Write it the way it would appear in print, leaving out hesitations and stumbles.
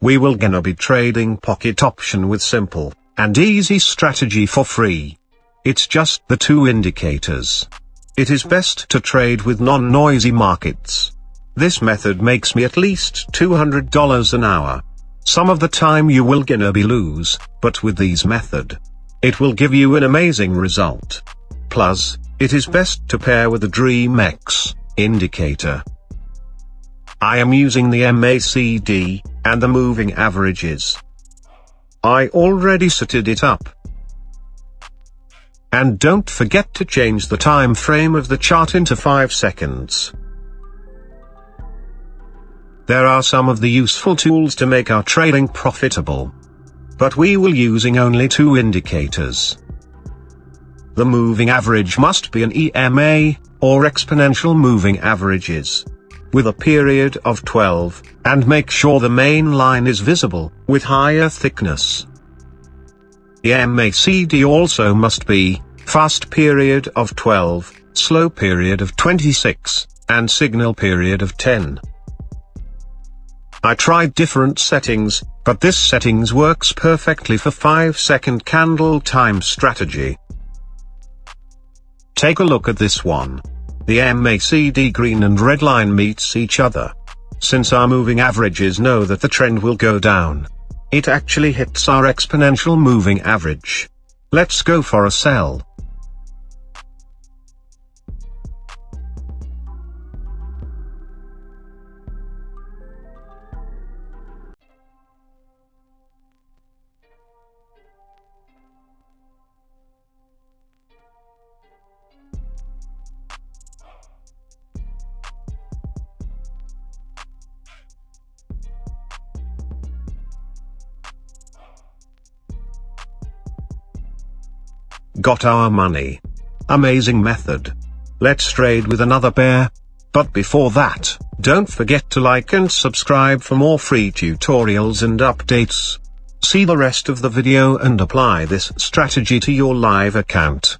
we will gonna be trading pocket option with simple and easy strategy for free. It's just the two indicators. It is best to trade with non-noisy markets. This method makes me at least $200 an hour. Some of the time you will gonna be lose, but with these method, it will give you an amazing result. Plus, it is best to pair with the DreamX indicator. I am using the MACD and the moving averages. I already setted it up. And don't forget to change the time frame of the chart into 5 seconds. There are some of the useful tools to make our trading profitable. But we will using only two indicators. The moving average must be an EMA, or exponential moving averages, with a period of 12, and make sure the main line is visible, with higher thickness. The MACD also must be fast period of 12, slow period of 26, and signal period of 10. I tried different settings, but this settings works perfectly for 5-second candle time strategy. Take a look at this one. The MACD green and red line meets each other. Since our moving averages know that the trend will go down, it actually hits our exponential moving average. Let's go for a sell. Got our money. Amazing method. Let's trade with another pair. But before that, don't forget to like and subscribe for more free tutorials and updates. See the rest of the video and apply this strategy to your live account.